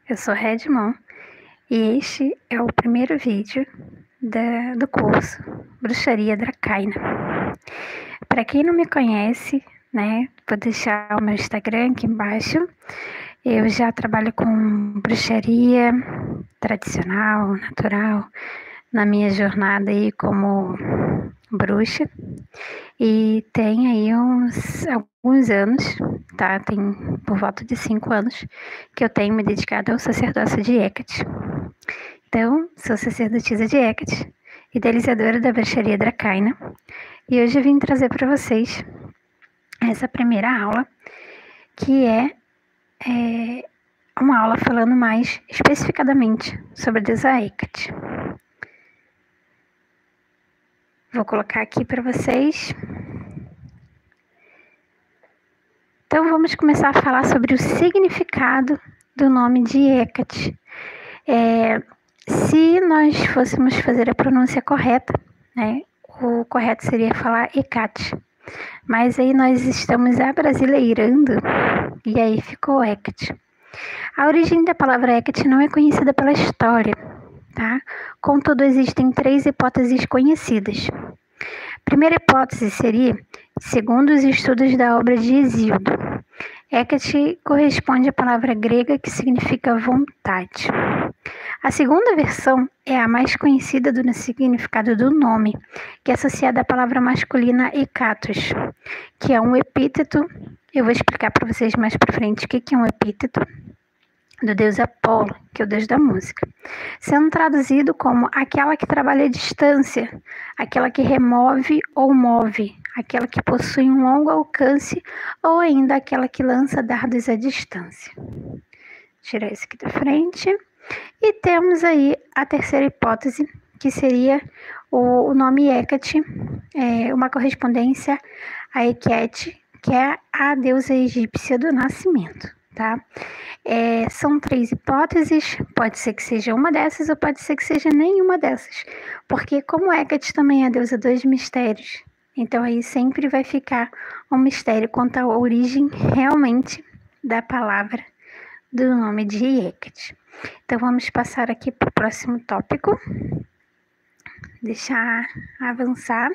eu sou Redmon e este é o primeiro vídeo do curso Bruxaria Dracaina. Para quem não me conhece, vou deixar o meu Instagram aqui embaixo. Eu já trabalho com bruxaria tradicional, natural, na minha jornada aí como bruxa. E tem aí alguns anos, tá? Tem por volta de 5 anos que eu tenho me dedicado ao sacerdócio de Hecate. Então, sou sacerdotisa de Hecate, idealizadora da bruxaria Dracaina. E hoje eu vim trazer para vocês essa primeira aula, que é uma aula falando mais especificadamente sobre a deusa Hecate. Vou colocar aqui para vocês. Então vamos começar a falar sobre o significado do nome de Hecate. Se nós fôssemos fazer a pronúncia correta, o correto seria falar Hecate. Mas aí nós estamos abrasileirando e aí ficou Hecate. A origem da palavra Hecate não é conhecida pela história, tá? Contudo, existem 3 hipóteses conhecidas. A primeira hipótese seria, segundo os estudos da obra de Hesíodo, Hecate corresponde à palavra grega que significa vontade. A segunda versão é a mais conhecida do significado do nome, que é associada à palavra masculina Hekatos, que é um epíteto. Eu vou explicar para vocês mais para frente o que é um epíteto do deus Apolo, que é o deus da música, sendo traduzido como aquela que trabalha à distância, aquela que remove ou move, aquela que possui um longo alcance ou ainda aquela que lança dardos à distância. Vou tirar isso aqui da frente. E temos aí a terceira hipótese, que seria o nome Hecate, uma correspondência a Hecate, que é a deusa egípcia do nascimento, tá? São 3 hipóteses, pode ser que seja uma dessas ou pode ser que seja nenhuma dessas, porque como Hecate também é a deusa dos mistérios, então aí sempre vai ficar um mistério quanto à origem realmente da palavra do nome de Hecate. Então vamos passar aqui para o próximo tópico, deixar avançar.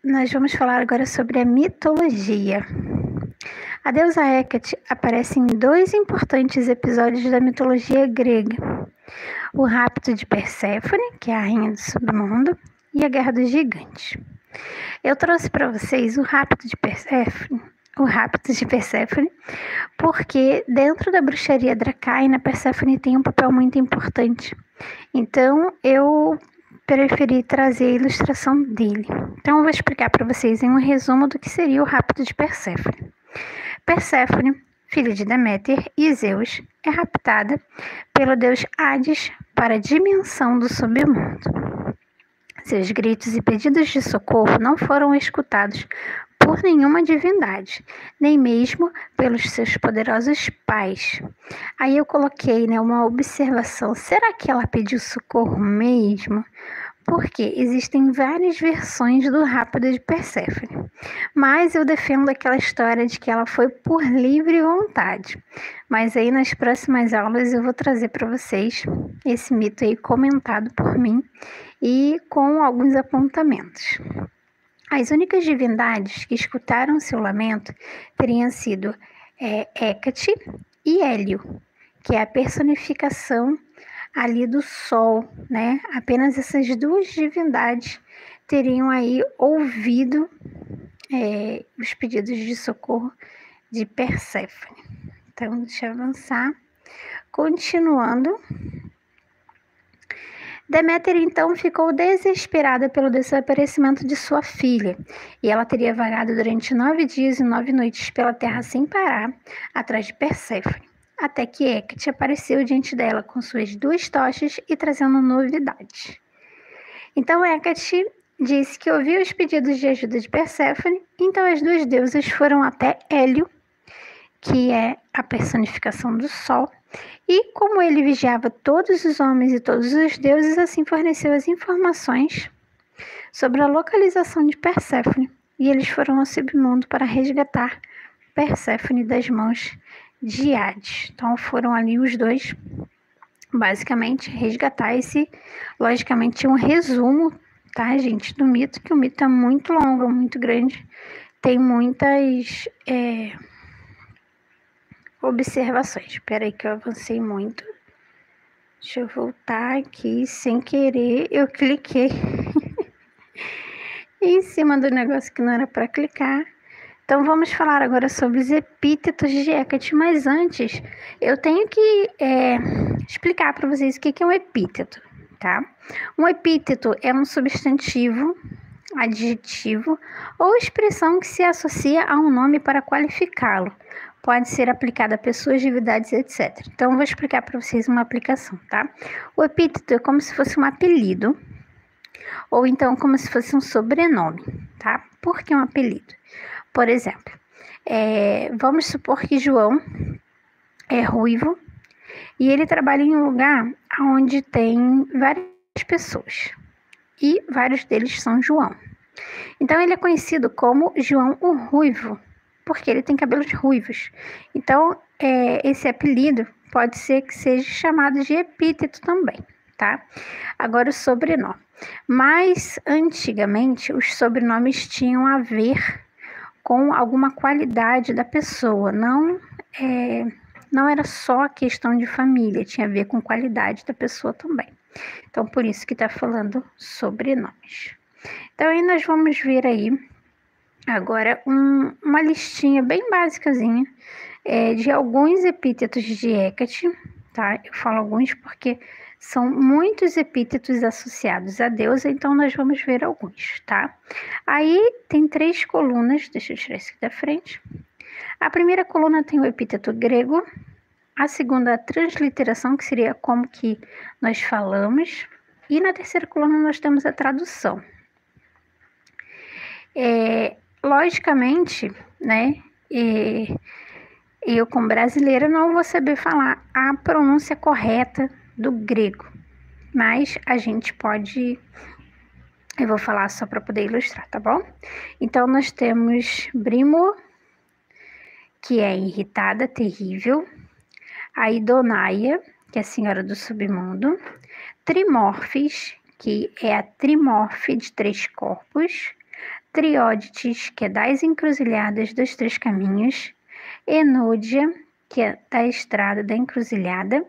Nós vamos falar agora sobre a mitologia. A deusa Hecate aparece em 2 importantes episódios da mitologia grega: o rapto de Perséfone, que é a rainha do submundo, e a guerra dos gigantes. Eu trouxe para vocês o rapto de Perséfone, porque dentro da bruxaria dracaina, Perséfone tem um papel muito importante. Então, eu preferi trazer a ilustração dele. Então, eu vou explicar para vocês em um resumo do que seria o rapto de Perséfone. Perséfone, filha de Deméter e Zeus, é raptada pelo deus Hades para a dimensão do submundo. Seus gritos e pedidos de socorro não foram escutados por nenhuma divindade, nem mesmo pelos seus poderosos pais. Aí eu coloquei uma observação: será que ela pediu socorro mesmo? Porque existem várias versões do rapto de Perséfone, mas eu defendo aquela história de que ela foi por livre vontade. Mas aí nas próximas aulas eu vou trazer para vocês esse mito aí comentado por mim e com alguns apontamentos. As únicas divindades que escutaram seu lamento teriam sido Hecate e Hélio, que é a personificação ali do sol, Apenas essas 2 divindades teriam aí ouvido os pedidos de socorro de Perséfone. Então, deixa eu avançar. Continuando. Deméter, então, ficou desesperada pelo desaparecimento de sua filha, e ela teria vagado durante 9 dias e 9 noites pela terra sem parar, atrás de Perséfone, até que Hecate apareceu diante dela com suas 2 tochas e trazendo novidades. Então, Hecate disse que ouviu os pedidos de ajuda de Perséfone, então as 2 deusas foram até Hélio, que é a personificação do sol, e como ele vigiava todos os homens e todos os deuses, assim forneceu as informações sobre a localização de Perséfone, e eles foram ao submundo para resgatar Perséfone das mãos de Hades. Então foram ali os dois, basicamente, resgatar esse, logicamente, um resumo, tá, gente, do mito, que o mito é muito longo, muito grande, tem muitas observações. Espera aí que eu avancei muito. Deixa eu voltar aqui, sem querer, eu cliquei em cima do negócio que não era para clicar. Então vamos falar agora sobre os epítetos de Hecate, mas antes eu tenho que explicar para vocês o que é um epíteto, tá? Um epíteto é um substantivo, adjetivo ou expressão que se associa a um nome para qualificá-lo. Pode ser aplicado a pessoas, divindades, etc. Então, eu vou explicar para vocês uma aplicação, tá? O epíteto é como se fosse um apelido, ou então como se fosse um sobrenome, tá? Por que um apelido? Por exemplo, vamos supor que João é ruivo e ele trabalha em um lugar onde tem várias pessoas e vários deles são João. Então, ele é conhecido como João o Ruivo, porque ele tem cabelos ruivos. Então, esse apelido pode ser que seja chamado de epíteto também, tá? Agora, o sobrenome. Mas, antigamente, os sobrenomes tinham a ver com alguma qualidade da pessoa, não era só questão de família, tinha a ver com qualidade da pessoa também. Então, por isso que está falando sobrenomes. Então, aí nós vamos ver aí agora uma listinha bem basicazinha de alguns epítetos de Hecate, tá? Eu falo alguns porque são muitos epítetos associados à deusa, então nós vamos ver alguns, tá? Aí tem 3 colunas, deixa eu tirar isso aqui da frente. A primeira coluna tem o epíteto grego, a segunda a transliteração, que seria como que nós falamos, e na terceira coluna nós temos a tradução. Logicamente, né, eu como brasileira não vou saber falar a pronúncia correta do grego, mas a gente pode, eu vou falar só para poder ilustrar, tá bom? Então nós temos Brimo, que é irritada, terrível, a Idonaia, que é a senhora do submundo, Trimorfes, que é a trimorfe de 3 corpos, Triódites, que é das encruzilhadas dos 3 caminhos, Enódia, que é da estrada da encruzilhada,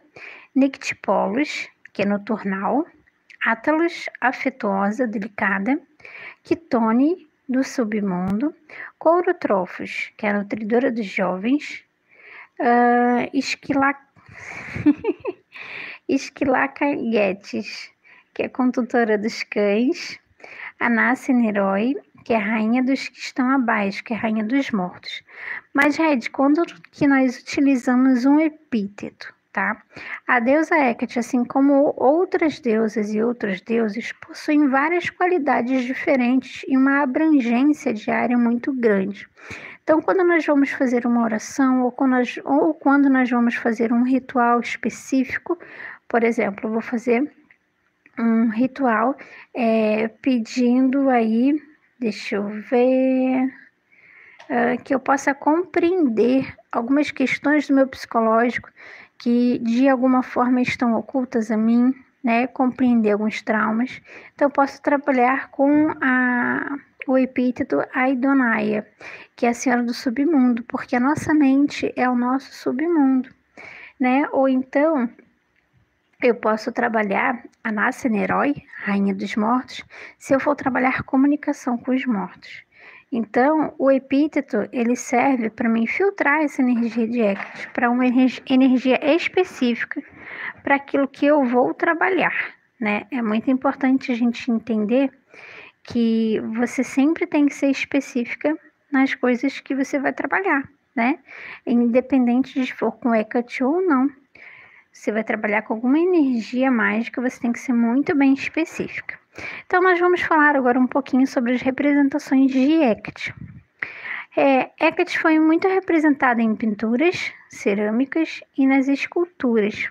Nictipolos, que é noturnal, Átalos, afetuosa, delicada, Quitone, do submundo, Courotrofos, que é a nutridora dos jovens, Esquilacaguetes, que é condutora dos cães, Anaceneroi, que é a rainha dos que estão abaixo, que é a rainha dos mortos. Mas, Red, quando que nós utilizamos um epíteto, tá? A deusa Hecate, assim como outras deusas e outros deuses, possuem várias qualidades diferentes e uma abrangência de área muito grande. Então, quando nós vamos fazer uma oração ou quando nós vamos fazer um ritual específico, por exemplo, eu vou fazer um ritual pedindo aí, deixa eu ver, que eu possa compreender algumas questões do meu psicológico que de alguma forma estão ocultas a mim, né? Compreender alguns traumas. Então, eu posso trabalhar com o epíteto Aidonaia, que é a senhora do submundo, porque a nossa mente é o nosso submundo, né? Ou então, eu posso trabalhar a Anaceneroi, rainha dos mortos, se eu for trabalhar comunicação com os mortos. Então, o epíteto, ele serve para me filtrar essa energia de Hecate, para uma energia específica, para aquilo que eu vou trabalhar, né? É muito importante a gente entender que você sempre tem que ser específica nas coisas que você vai trabalhar, né? Independente de for com Hecate ou não. Você vai trabalhar com alguma energia mágica, você tem que ser muito bem específica. Então, nós vamos falar agora um pouquinho sobre as representações de Hecate. Hecate foi muito representada em pinturas, cerâmicas e nas esculturas.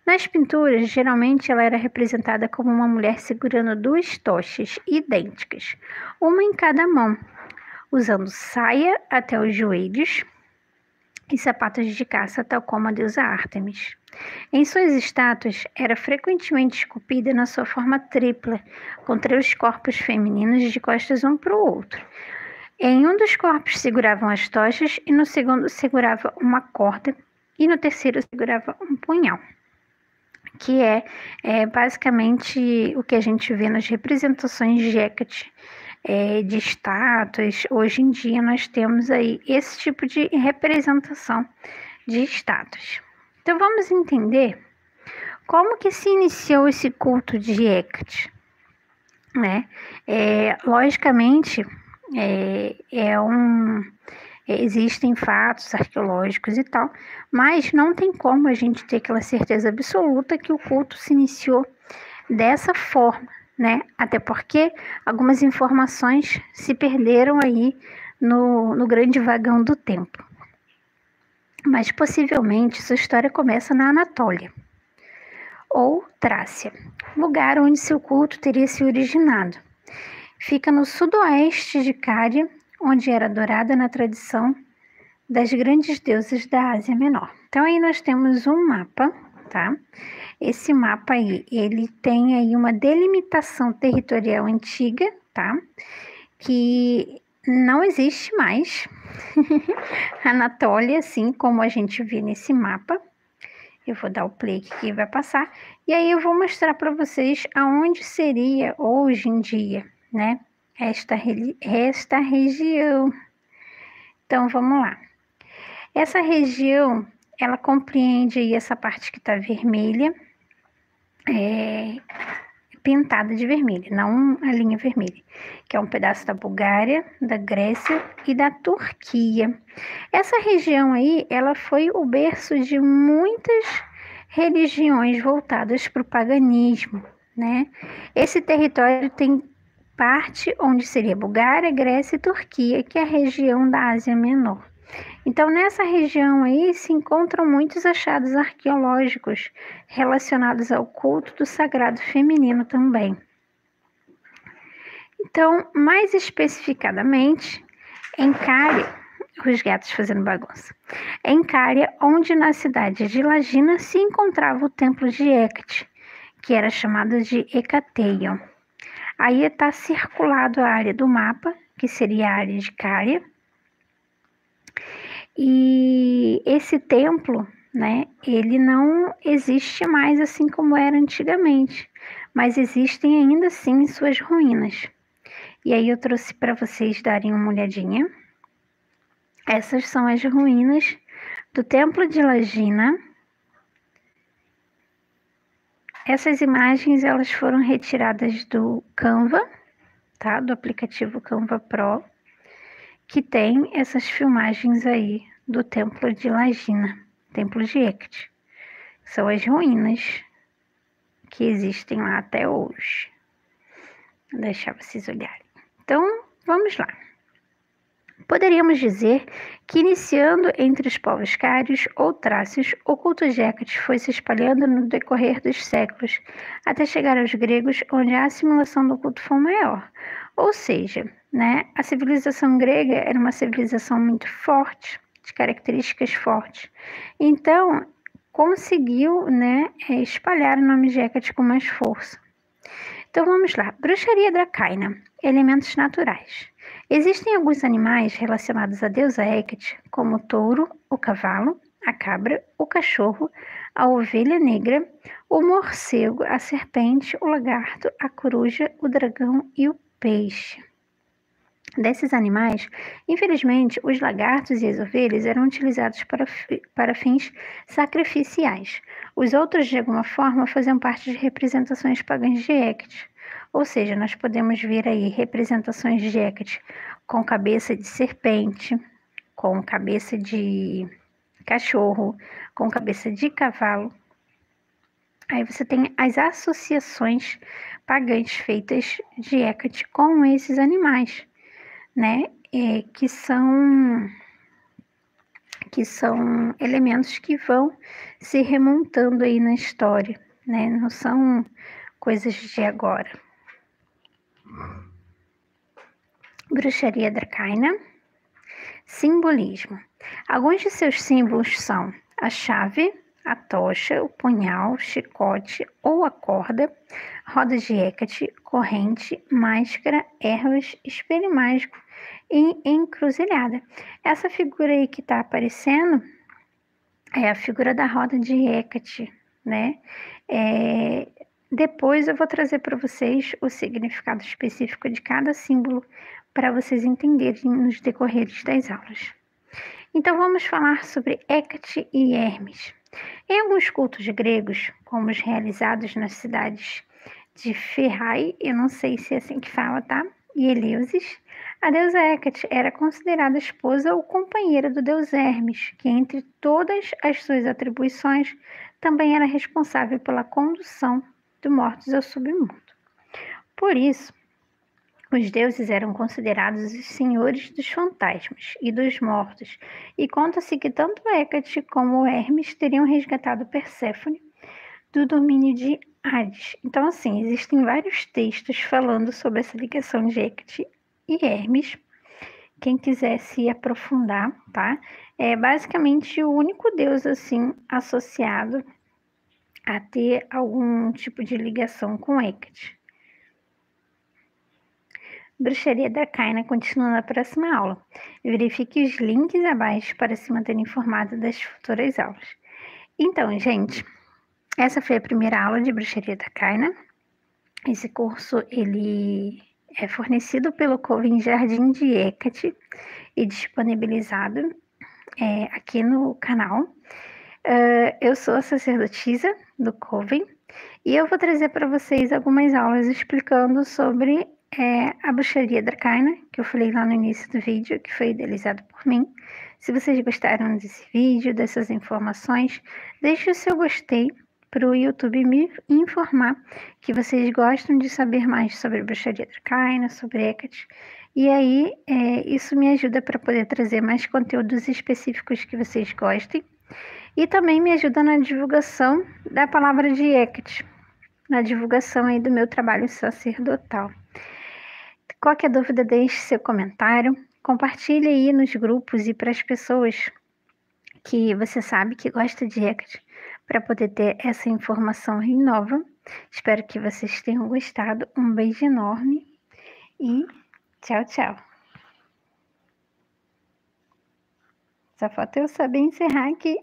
Nas pinturas, geralmente ela era representada como uma mulher segurando 2 tochas idênticas, uma em cada mão, usando saia até os joelhos, e sapatos de caça, tal como a deusa Ártemis. Em suas estátuas, era frequentemente esculpida na sua forma tripla, com 3 corpos femininos de costas um para o outro. Em um dos corpos seguravam as tochas, e no segundo segurava uma corda, e no terceiro segurava um punhal, que é basicamente o que a gente vê nas representações de Hecate, de estátuas. Hoje em dia nós temos aí esse tipo de representação de estátuas. Então vamos entender como que se iniciou esse culto de Hecate, né? Logicamente, existem fatos arqueológicos e tal, mas não tem como a gente ter aquela certeza absoluta que o culto se iniciou dessa forma, né? Até porque algumas informações se perderam aí no grande vagão do tempo. Mas possivelmente sua história começa na Anatólia, ou Trácia, lugar onde seu culto teria se originado. Fica no sudoeste de Cária, onde era adorada na tradição das grandes deusas da Ásia Menor. Então aí nós temos um mapa, tá? Esse mapa aí, ele tem aí uma delimitação territorial antiga, tá? Que não existe mais. Anatólia, assim como a gente vê nesse mapa. Eu vou dar o play aqui que vai passar. E aí eu vou mostrar para vocês aonde seria hoje em dia, né? Esta região. Então, vamos lá. Essa região, ela compreende aí essa parte que está vermelha, pintada de vermelho, não a linha vermelha, que é um pedaço da Bulgária, da Grécia e da Turquia. Essa região aí, ela foi o berço de muitas religiões voltadas para o paganismo, né? Esse território tem parte onde seria Bulgária, Grécia e Turquia, que é a região da Ásia Menor. Então, nessa região aí se encontram muitos achados arqueológicos relacionados ao culto do sagrado feminino também. Então, mais especificadamente, em Cária, os gatos fazendo bagunça, em Cária, onde na cidade de Lagina se encontrava o templo de Hecate, que era chamado de Hecateion. Aí está circulado a área do mapa, que seria a área de Cária. E esse templo, né, ele não existe mais assim como era antigamente, mas existem ainda assim suas ruínas. E aí eu trouxe para vocês darem uma olhadinha. Essas são as ruínas do Templo de Lagina. Essas imagens elas foram retiradas do Canva, tá? Do aplicativo Canva Pro, que tem essas filmagens aí do Templo de Lagina, Templo de Hecate. São as ruínas que existem lá até hoje. Vou deixar vocês olharem. Então, vamos lá. Poderíamos dizer que, iniciando entre os povos cários ou trácios, o culto de Hecate foi se espalhando no decorrer dos séculos, até chegar aos gregos, onde a assimilação do culto foi maior. Ou seja, né, a civilização grega era uma civilização muito forte, de características fortes. Então, conseguiu, né, espalhar o nome de Hecate com mais força. Então, vamos lá. Bruxaria dracaina, elementos naturais. Existem alguns animais relacionados à deusa Hecate, como o touro, o cavalo, a cabra, o cachorro, a ovelha negra, o morcego, a serpente, o lagarto, a coruja, o dragão e o peixe. Desses animais, infelizmente, os lagartos e as ovelhas eram utilizados para fins sacrificiais. Os outros, de alguma forma, faziam parte de representações pagãs de Hecate. Ou seja, nós podemos ver aí representações de Hecate com cabeça de serpente, com cabeça de cachorro, com cabeça de cavalo. Aí você tem as associações pagãs feitas de Hecate com esses animais, né? Que são elementos que vão se remontando aí na história, né? Não são coisas de agora. Bruxaria dracaina. Simbolismo. Alguns de seus símbolos são a chave, a tocha, o punhal, chicote ou a corda, roda de Hecate, corrente, máscara, ervas, espelho mágico e encruzilhada. Essa figura aí que está aparecendo é a figura da roda de Hecate, né? Depois eu vou trazer para vocês o significado específico de cada símbolo para vocês entenderem nos decorreres das aulas. Então vamos falar sobre Hecate e Hermes. Em alguns cultos gregos, como os realizados nas cidades de Ferrai, eu não sei se é assim que fala, tá? E Eleusis, a deusa Hecate era considerada esposa ou companheira do deus Hermes, que entre todas as suas atribuições também era responsável pela condução de mortos ao submundo. Por isso, os deuses eram considerados os senhores dos fantasmas e dos mortos, e conta-se que tanto Hecate como Hermes teriam resgatado Perséfone do domínio de Hades. Então, assim, existem vários textos falando sobre essa ligação de Hecate e Hermes. Quem quiser se aprofundar, tá? É basicamente o único deus, assim, associado a ter algum tipo de ligação com Hecate. Bruxaria da Caina continua na próxima aula. Verifique os links abaixo para se manter informado das futuras aulas. Então, gente, essa foi a primeira aula de Bruxaria da Caina. Esse curso, ele é fornecido pelo Coven Jardim de Hecate e disponibilizado aqui no canal. Eu sou a sacerdotisa do Coven e eu vou trazer para vocês algumas aulas explicando sobre a bruxaria dracaina, que eu falei lá no início do vídeo, que foi idealizado por mim. Se vocês gostaram desse vídeo, dessas informações, deixe o seu gostei para o YouTube me informar que vocês gostam de saber mais sobre bruxaria dracaina, sobre Hecate. E aí, isso me ajuda para poder trazer mais conteúdos específicos que vocês gostem. E também me ajuda na divulgação da palavra de Hecate, na divulgação aí do meu trabalho sacerdotal. Qualquer dúvida, deixe seu comentário, compartilhe aí nos grupos e para as pessoas que você sabe que gosta de Hecate, para poder ter essa informação nova. Espero que vocês tenham gostado. Um beijo enorme e tchau, tchau. Só falta eu saber encerrar aqui.